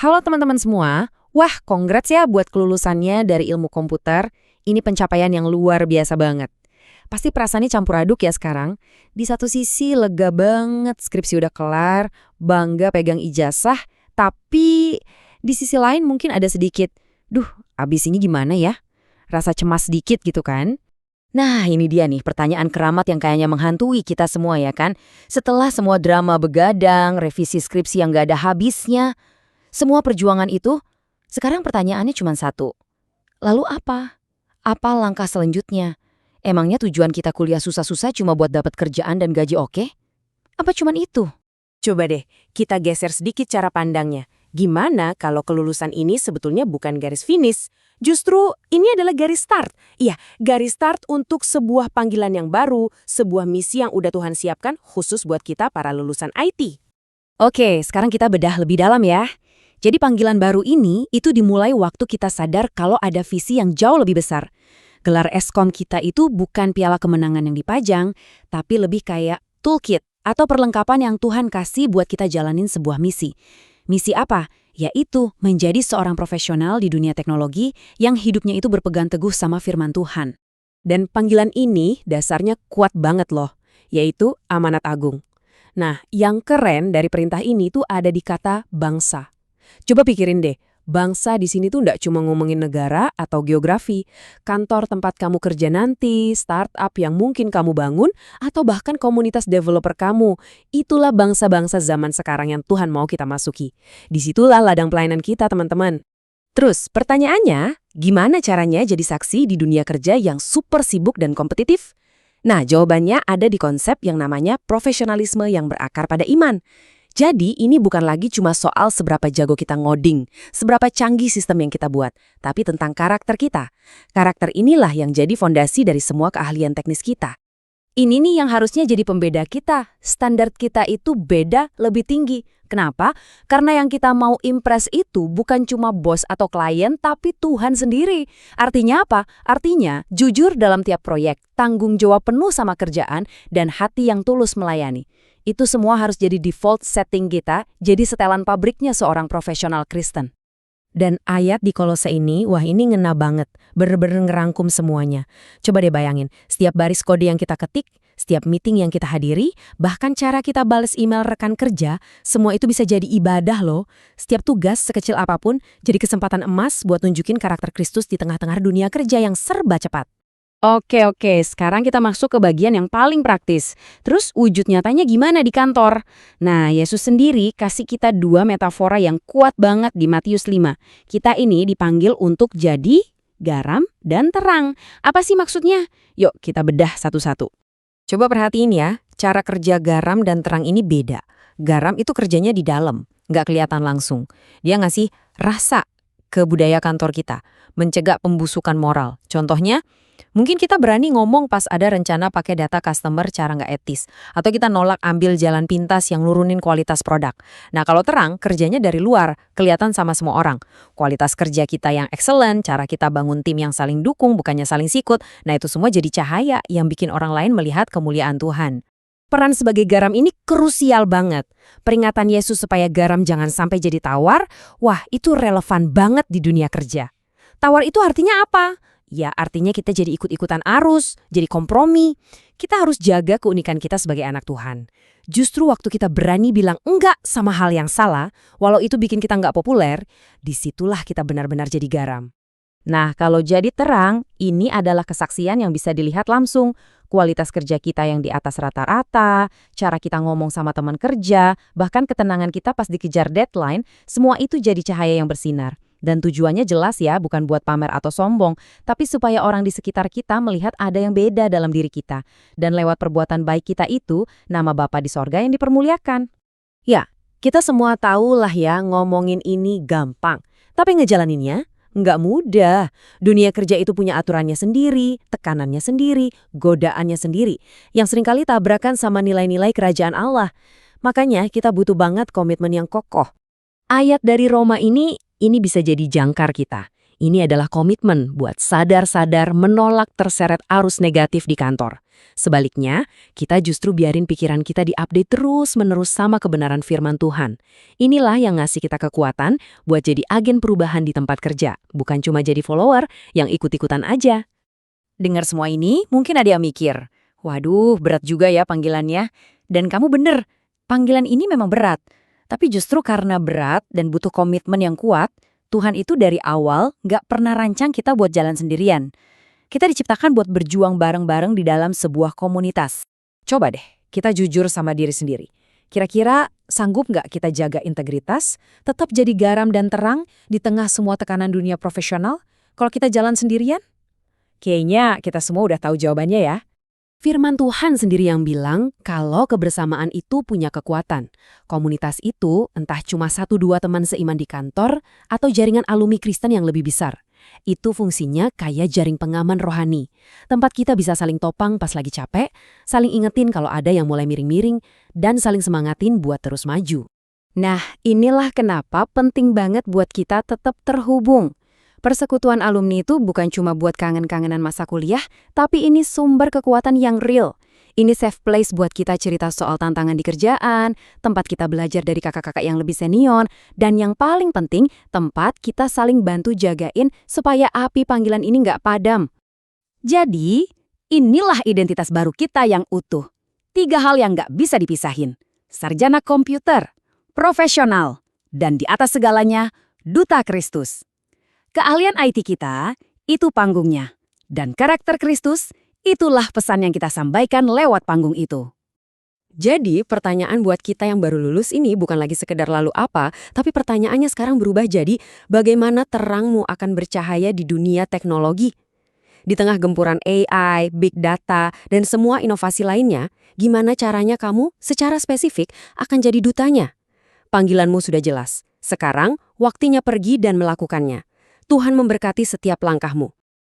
Halo teman-teman semua, wah congrats ya buat kelulusannya dari ilmu komputer. Ini pencapaian yang luar biasa banget. Pasti perasaannya campur aduk ya sekarang. Di satu sisi lega banget skripsi udah kelar, bangga pegang ijazah, tapi di sisi lain mungkin ada sedikit, duh abis ini gimana ya? Rasa cemas sedikit gitu kan? Nah, ini dia nih pertanyaan keramat yang kayaknya menghantui kita semua ya kan. Setelah semua drama begadang, revisi skripsi yang gak ada habisnya, semua perjuangan itu, sekarang pertanyaannya cuma satu. Lalu apa? Apa langkah selanjutnya? Emangnya tujuan kita kuliah susah-susah cuma buat dapat kerjaan dan gaji oke? Apa cuma itu? Coba deh, kita geser sedikit cara pandangnya. Gimana kalau kelulusan ini sebetulnya bukan garis finish? Justru ini adalah garis start. Iya, garis start untuk sebuah panggilan yang baru, sebuah misi yang udah Tuhan siapkan khusus buat kita para lulusan IT. Oke, sekarang kita bedah lebih dalam ya. Jadi panggilan baru ini itu dimulai waktu kita sadar kalau ada visi yang jauh lebih besar. Gelar Eskom kita itu bukan piala kemenangan yang dipajang, tapi lebih kayak toolkit atau perlengkapan yang Tuhan kasih buat kita jalanin sebuah misi. Misi apa? Yaitu menjadi seorang profesional di dunia teknologi yang hidupnya itu berpegang teguh sama firman Tuhan. Dan panggilan ini dasarnya kuat banget loh, yaitu amanat agung. Nah, yang keren dari perintah ini tuh ada di kata bangsa. Coba pikirin deh, bangsa di sini tuh nggak cuma ngomongin negara atau geografi, kantor tempat kamu kerja nanti, startup yang mungkin kamu bangun, atau bahkan komunitas developer kamu. Itulah bangsa-bangsa zaman sekarang yang Tuhan mau kita masuki. Disitulah ladang pelayanan kita, teman-teman. Terus, pertanyaannya, gimana caranya jadi saksi di dunia kerja yang super sibuk dan kompetitif? Nah, jawabannya ada di konsep yang namanya profesionalisme yang berakar pada iman. Jadi, ini bukan lagi cuma soal seberapa jago kita ngoding, seberapa canggih sistem yang kita buat, tapi tentang karakter kita. Karakter inilah yang jadi fondasi dari semua keahlian teknis kita. Ini nih yang harusnya jadi pembeda kita. Standar kita itu beda, lebih tinggi. Kenapa? Karena yang kita mau impress itu bukan cuma bos atau klien, tapi Tuhan sendiri. Artinya apa? Artinya jujur dalam tiap proyek, tanggung jawab penuh sama kerjaan, dan hati yang tulus melayani. Itu semua harus jadi default setting kita, jadi setelan pabriknya seorang profesional Kristen. Dan ayat di Kolose ini, wah ini ngena banget, bener-bener ngerangkum semuanya. Coba deh bayangin, setiap baris kode yang kita ketik, setiap meeting yang kita hadiri, bahkan cara kita balas email rekan kerja, semua itu bisa jadi ibadah loh. Setiap tugas sekecil apapun, jadi kesempatan emas buat nunjukin karakter Kristus di tengah-tengah dunia kerja yang serba cepat. Oke, sekarang kita masuk ke bagian yang paling praktis. Terus wujud nyatanya gimana di kantor? Nah, Yesus sendiri kasih kita dua metafora yang kuat banget di Matius 5. Kita ini dipanggil untuk jadi garam dan terang. Apa sih maksudnya? Yuk kita bedah satu-satu. Coba perhatiin ya, cara kerja garam dan terang ini beda. Garam itu kerjanya di dalam, nggak kelihatan langsung. Dia ngasih rasa ke budaya kantor kita, mencegah pembusukan moral. Contohnya, mungkin kita berani ngomong pas ada rencana pakai data customer cara nggak etis. Atau kita nolak ambil jalan pintas yang nurunin kualitas produk. Nah kalau terang, kerjanya dari luar, kelihatan sama semua orang. Kualitas kerja kita yang excellent, cara kita bangun tim yang saling dukung, bukannya saling sikut. Nah itu semua jadi cahaya yang bikin orang lain melihat kemuliaan Tuhan. Peran sebagai garam ini krusial banget. Peringatan Yesus supaya garam jangan sampai jadi tawar, wah itu relevan banget di dunia kerja. Tawar itu artinya apa? Ya artinya kita jadi ikut-ikutan arus, jadi kompromi. Kita harus jaga keunikan kita sebagai anak Tuhan. Justru waktu kita berani bilang enggak sama hal yang salah, walau itu bikin kita enggak populer, disitulah kita benar-benar jadi garam. Nah, kalau jadi terang, ini adalah kesaksian yang bisa dilihat langsung. Kualitas kerja kita yang di atas rata-rata, cara kita ngomong sama teman kerja, bahkan ketenangan kita pas dikejar deadline, semua itu jadi cahaya yang bersinar. Dan tujuannya jelas ya, bukan buat pamer atau sombong, tapi supaya orang di sekitar kita melihat ada yang beda dalam diri kita. Dan lewat perbuatan baik kita itu, nama Bapa di sorga yang dipermuliakan. Ya, kita semua tahu lah ya ngomongin ini gampang. Tapi ngejalaninnya nggak mudah. Dunia kerja itu punya aturannya sendiri, tekanannya sendiri, godaannya sendiri, yang seringkali tabrakan sama nilai-nilai kerajaan Allah. Makanya kita butuh banget komitmen yang kokoh. Ayat dari Roma ini bisa jadi jangkar kita. ini adalah komitmen buat sadar-sadar menolak terseret arus negatif di kantor. Sebaliknya, kita justru biarin pikiran kita diupdate terus-menerus sama kebenaran firman Tuhan. Inilah yang ngasih kita kekuatan buat jadi agen perubahan di tempat kerja, bukan cuma jadi follower yang ikut-ikutan aja. Dengar semua ini, mungkin ada yang mikir, waduh, berat juga ya panggilannya. Dan kamu bener, panggilan ini memang berat. Tapi justru karena berat dan butuh komitmen yang kuat, Tuhan itu dari awal nggak pernah rancang kita buat jalan sendirian. Kita diciptakan buat berjuang bareng-bareng di dalam sebuah komunitas. Coba deh, kita jujur sama diri sendiri. Kira-kira sanggup nggak kita jaga integritas, tetap jadi garam dan terang di tengah semua tekanan dunia profesional, kalau kita jalan sendirian? Kayaknya kita semua udah tahu jawabannya ya. Firman Tuhan sendiri yang bilang kalau kebersamaan itu punya kekuatan. Komunitas itu entah cuma 1-2 teman seiman di kantor atau jaringan alumni Kristen yang lebih besar. Itu fungsinya kayak jaring pengaman rohani. Tempat kita bisa saling topang pas lagi capek, saling ingetin kalau ada yang mulai miring-miring, dan saling semangatin buat terus maju. Nah, inilah kenapa penting banget buat kita tetap terhubung. Persekutuan alumni itu bukan cuma buat kangen-kangenan masa kuliah, tapi ini sumber kekuatan yang real. Ini safe place buat kita cerita soal tantangan di kerjaan, tempat kita belajar dari kakak-kakak yang lebih senior, dan yang paling penting, tempat kita saling bantu jagain supaya api panggilan ini nggak padam. Jadi, inilah identitas baru kita yang utuh. 3 hal yang nggak bisa dipisahin. Sarjana komputer, profesional, dan di atas segalanya, duta Kristus. Keahlian IT kita, itu panggungnya. Dan karakter Kristus, itulah pesan yang kita sampaikan lewat panggung itu. Jadi, pertanyaan buat kita yang baru lulus ini bukan lagi sekedar lalu apa, tapi pertanyaannya sekarang berubah jadi, bagaimana terangmu akan bercahaya di dunia teknologi? Di tengah gempuran AI, big data, dan semua inovasi lainnya, gimana caranya kamu secara spesifik akan jadi dutanya? Panggilanmu sudah jelas. Sekarang, waktunya pergi dan melakukannya. Tuhan memberkati setiap langkahmu.